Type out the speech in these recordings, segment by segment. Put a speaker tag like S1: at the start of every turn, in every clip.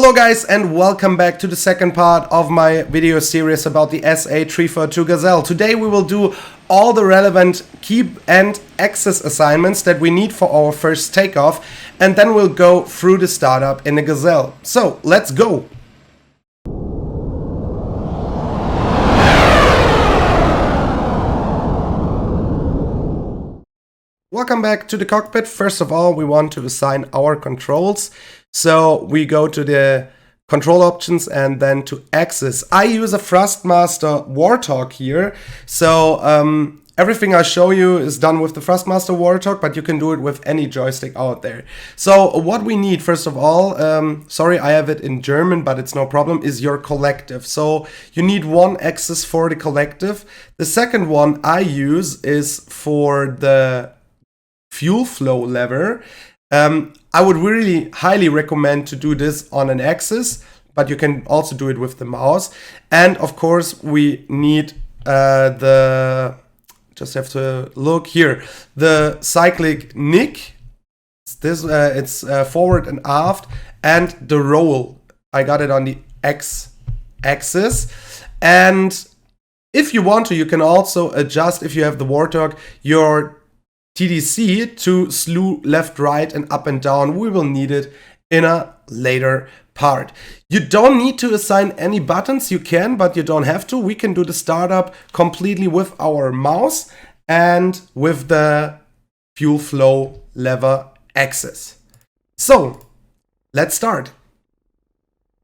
S1: Hello guys and welcome back to the second part of my video series about the SA342 Gazelle. Today we will do all the relevant key and access assignments that we need for our first takeoff, and then we'll go through the startup in the Gazelle. So let's go! Welcome back to the cockpit. First of all, we want to assign our controls. So we go to the control options and then to access. I use a Thrustmaster Warthog here. So everything I show you is done with the Thrustmaster Warthog, but you can do it with any joystick out there. So what we need, first of all, sorry, I have it in German, but it's no problem, is your collective. So you need one access for the collective. The second one I use is for the fuel flow lever. I would really highly recommend to do this on an axis, but you can also do it with the mouse. And of course we need just have to look here, the cyclic nick. It's forward and aft, and the roll. I got it on the X axis. And if you want to, you can also adjust, if you have the Warthog, your TDC to slew left, right, and up and down. We will need it in a later part. You don't need to assign any buttons. You can, but you don't have to. We can do the startup completely with our mouse and with the fuel flow lever axis. So let's start.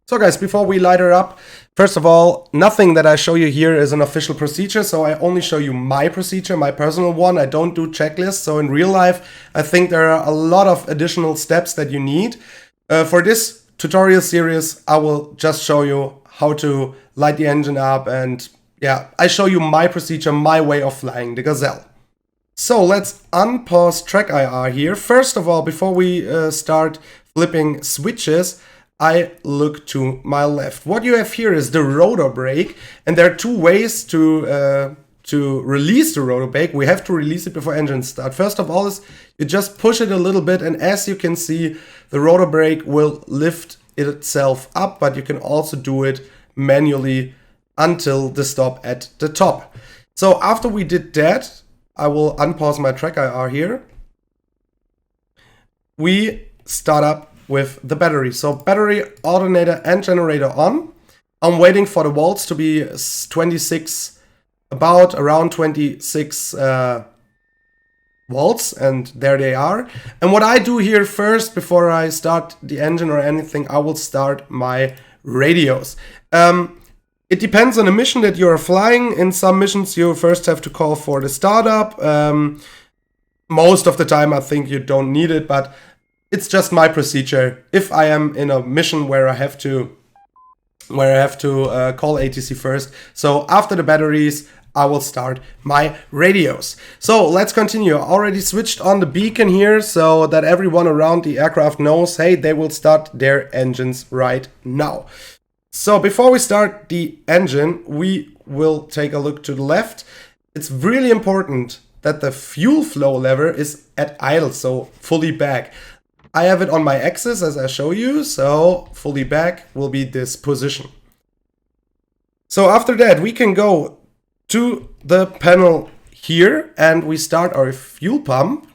S1: So guys, before we light her up, first of all, nothing that I show you here is an official procedure, so I only show you my procedure, my personal one. I don't do checklists, so in real life, I think there are a lot of additional steps that you need. For this tutorial series, I will just show you how to light the engine up, and yeah, I show you my procedure, my way of flying the Gazelle. So let's unpause TrackIR here. First of all, before we start flipping switches, I look to my left. What you have here is the rotor brake, and there are two ways to release the rotor brake. We have to release it before engine start. First of all is you just push it a little bit, and as you can see, the rotor brake will lift itself up, but you can also do it manually until the stop at the top. So after we did that, I will unpause my TrackIR here. We start up with the battery. So battery, alternator and generator on. I'm waiting for the volts to be 26, around 26 volts, and there they are. And what I do here first, before I start the engine or anything, I will start my radios. It depends on the mission that you're flying. In some missions you first have to call for the startup. Most of the time I think you don't need it, but it's just my procedure. If I am in a mission where I have to call ATC first. So after the batteries, I will start my radios. So let's continue. I already switched on the beacon here so that everyone around the aircraft knows, hey, they will start their engines right now. So before we start the engine, we will take a look to the left. It's really important that the fuel flow lever is at idle, so fully back. I have it on my axis as I show you, so fully back will be this position. So after that, we can go to the panel here and we start our fuel pump.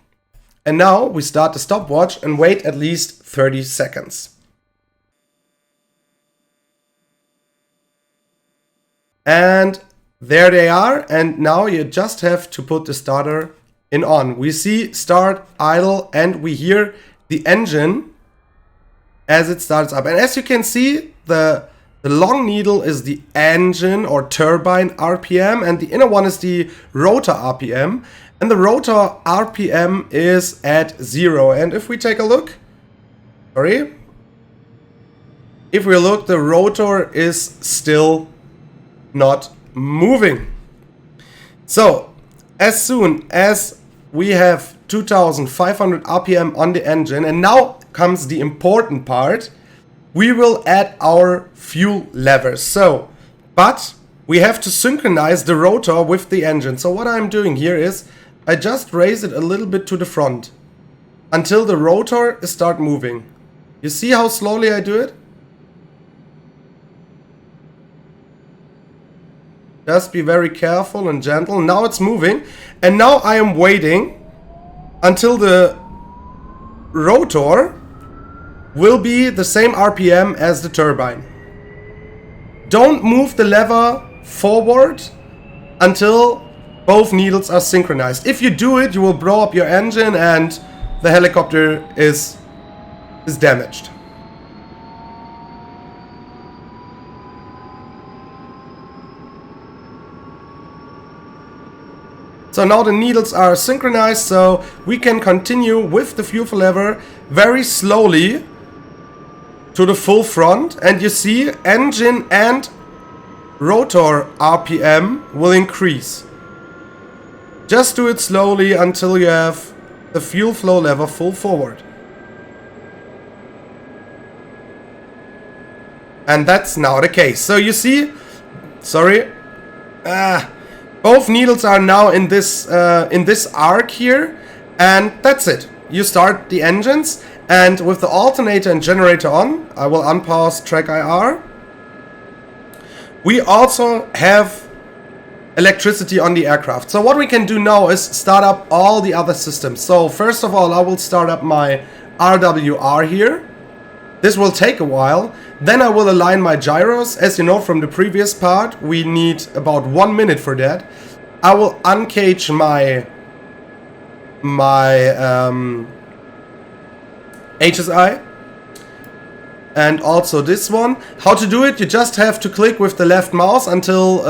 S1: And now we start the stopwatch and wait at least 30 seconds. And there they are. And now you just have to put the starter in on. We see start, idle, and we hear the engine as it starts up. And as you can see, the long needle is the engine or turbine RPM, and the inner one is the rotor RPM. And the rotor RPM is at 0. And if we take a look, if we look, the rotor is still not moving. So as soon as we have 2500 RPM on the engine, and now comes the important part, we will add our fuel levers. So, but we have to synchronize the rotor with the engine. So what I'm doing here is I just raise it a little bit to the front until the rotor starts moving. You see how slowly I do it? Just be very careful and gentle. Now it's moving. And now I am waiting until the rotor will be the same RPM as the turbine. Don't move the lever forward until both needles are synchronized. If you do it, you will blow up your engine and the helicopter is damaged. So now the needles are synchronized, so we can continue with the fuel lever very slowly to the full front, and you see engine and rotor RPM will increase. Just do it slowly until you have the fuel flow lever full forward. And that's now the case. So you see, both needles are now in this arc here, and that's it. You start the engines, and with the alternator and generator on, I will unpause track IR. We also have electricity on the aircraft. So what we can do now is start up all the other systems. So first of all, I will start up my RWR here. This will take a while. Then I will align my gyros. As you know from the previous part, we need about 1 minute for that. I will uncage my HSI and also this one. How to do it? You just have to click with the left mouse until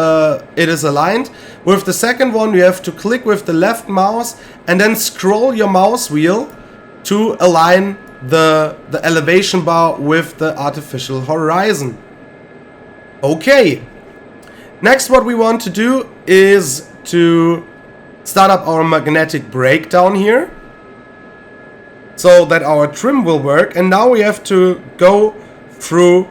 S1: it is aligned. With the second one, you have to click with the left mouse and then scroll your mouse wheel to align the elevation bar with the artificial horizon. Okay. Next, what we want to do is to start up our magnetic brake down here so that our trim will work. And now we have to go through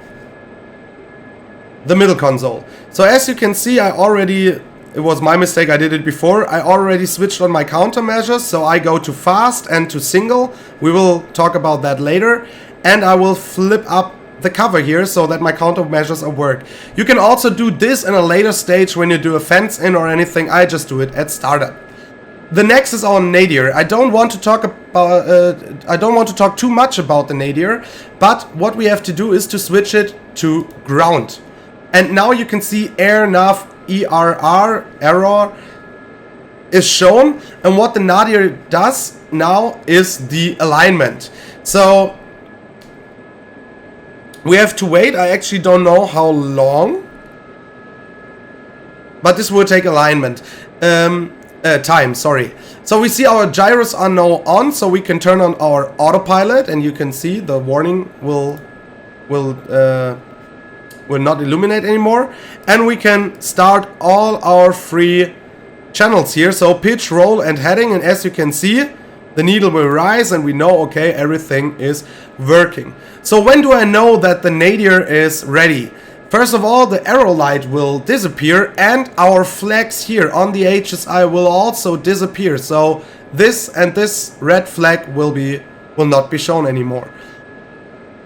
S1: the middle console. So as you can see, it was my mistake, I did it before. I already switched on my countermeasures, so I go to fast and to single. We will talk about that later. And I will flip up the cover here so that my countermeasures work. You can also do this in a later stage when you do a fence in or anything. I just do it at startup. The next is our nadir. I don't want to talk too much about the nadir, but what we have to do is to switch it to ground. And now you can see air nav ERR error is shown, and what the nadir does now is the alignment. So we have to wait. I actually don't know how long, but this will take alignment time, sorry. So we see our gyros are now on, so we can turn on our autopilot, and you can see the warning will not illuminate anymore, and we can start all our free channels here. So pitch, roll and heading, and as you can see, the needle will rise and we know, okay, everything is working. So when do I know that the nadir is ready? First of all, the arrow light will disappear and our flags here on the HSI will also disappear. So this and this red flag will not be shown anymore.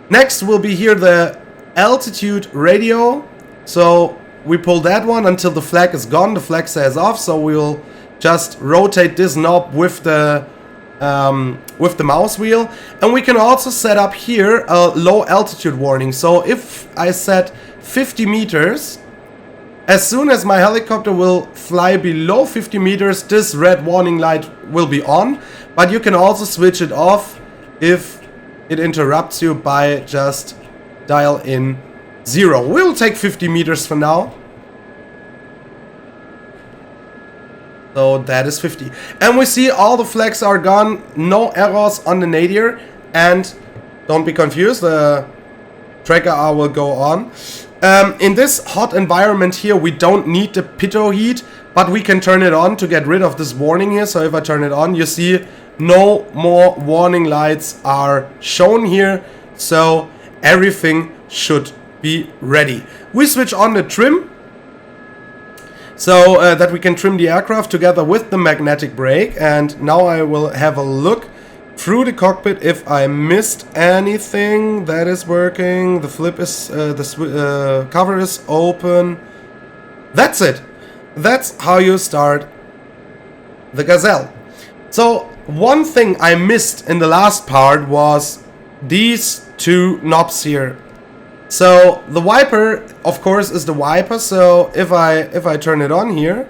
S1: Next will be here the altitude radio. So we pull that one until the flag is gone. The flag says off, so we'll just rotate this knob with the mouse wheel, and we can also set up here a low altitude warning. So if I set 50 meters, as soon as my helicopter will fly below 50 meters, this red warning light will be on, but you can also switch it off if it interrupts you by just dial in 0. We'll take 50 meters for now. So that is 50. And we see all the flags are gone, no errors on the nadir, and don't be confused, the tracker R will go on. In this hot environment here, we don't need the pitot heat, but we can turn it on to get rid of this warning here. So if I turn it on, you see no more warning lights are shown here. So everything should be ready. We switch on the trim, so that we can trim the aircraft together with the magnetic brake. And now I will have a look through the cockpit if I missed anything. That is working. The flip is, cover is open. That's it. that's how you start the Gazelle. So one thing I missed in the last part was these two knobs here. So the wiper, of course, is the wiper. So if I turn it on here,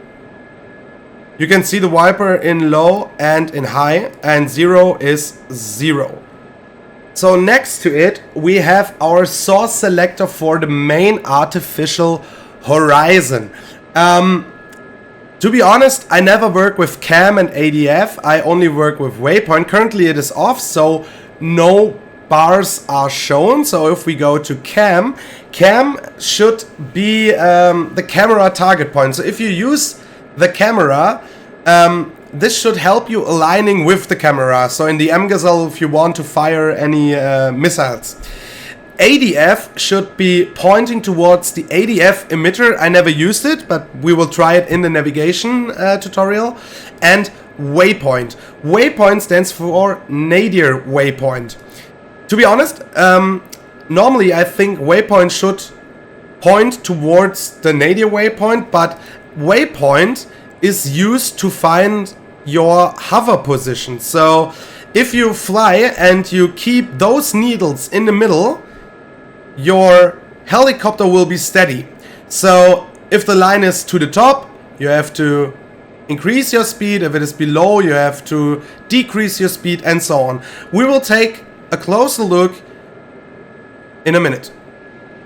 S1: you can see the wiper in low and in high, and 0 is 0. So next to it, we have our source selector for the main artificial horizon. To be honest, I never work with cam and ADF. I only work with waypoint. Currently it is off, so no bars are shown. So if we go to cam should be the camera target point. So if you use the camera, this should help you aligning with the camera. So in the mGazelle, if you want to fire any missiles. ADF should be pointing towards the ADF emitter. I never used it, but we will try it in the navigation tutorial. And waypoint. Waypoint stands for nadir waypoint. To be honest, normally I think waypoint should point towards the nadir waypoint, but waypoint is used to find your hover position. So if you fly and you keep those needles in the middle, your helicopter will be steady. So if the line is to the top, you have to increase your speed. If it is below, you have to decrease your speed, and so on. We will take a closer look in a minute.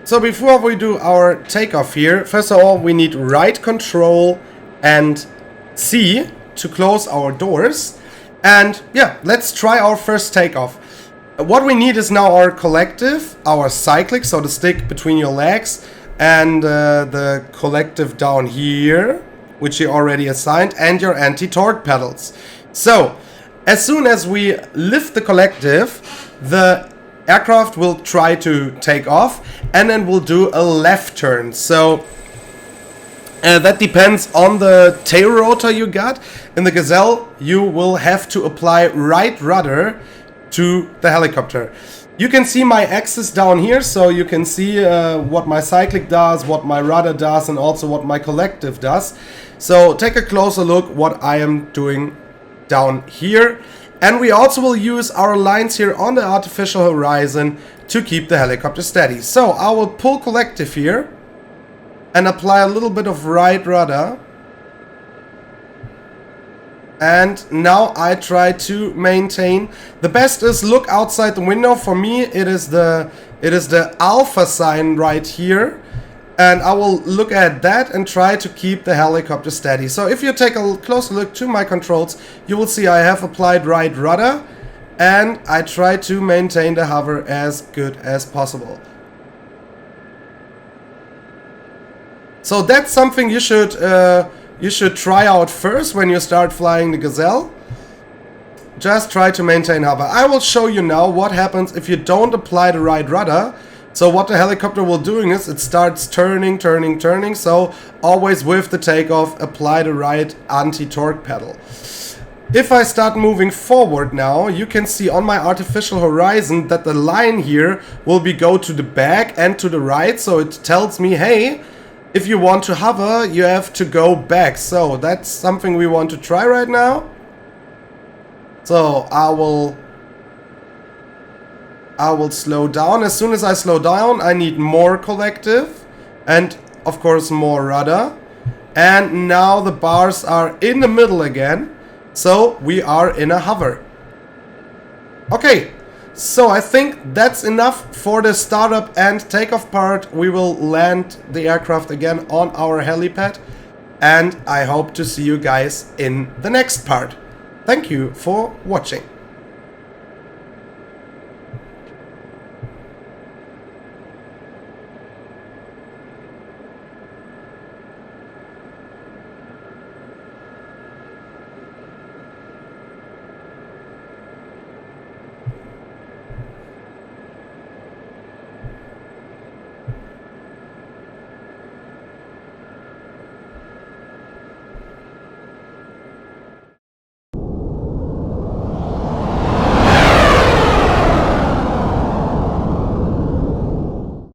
S1: So before we do our takeoff here, first of all, we need right control and C to close our doors. And yeah, let's try our first takeoff. What we need is now our collective, our cyclic, so the stick between your legs, and the collective down here, which you already assigned, and your anti-torque pedals. So as soon as we lift the collective, the aircraft will try to take off, and then we'll do a left turn. So that depends on the tail rotor you got. In the Gazelle, you will have to apply right rudder to the helicopter. You can see my axis down here, so you can see what my cyclic does, what my rudder does, and also what my collective does. So take a closer look what I am doing down here. And we also will use our lines here on the artificial horizon to keep the helicopter steady. So I will pull collective here and apply a little bit of right rudder. And now I try to maintain. The best is look outside the window. For me, it is the alpha sign right here. And I will look at that and try to keep the helicopter steady. So if you take a closer look to my controls, you will see I have applied right rudder. And I try to maintain the hover as good as possible. So that's something you should try out first when you start flying the Gazelle. Just try to maintain hover. I will show you now what happens if you don't apply the right rudder. So what the helicopter will doing is it starts turning. So always with the takeoff, apply the right anti-torque pedal. If I start moving forward now, you can see on my artificial horizon that the line here will go to the back and to the right. So it tells me, hey, if you want to hover, you have to go back. So that's something we want to try right now. So I will slow down. As soon as I slow down, I need more collective and of course more rudder. And now the bars are in the middle again. So we are in a hover. Okay. So I think that's enough for the startup and takeoff part. We will land the aircraft again on our helipad, and I hope to see you guys in the next part. Thank you for watching.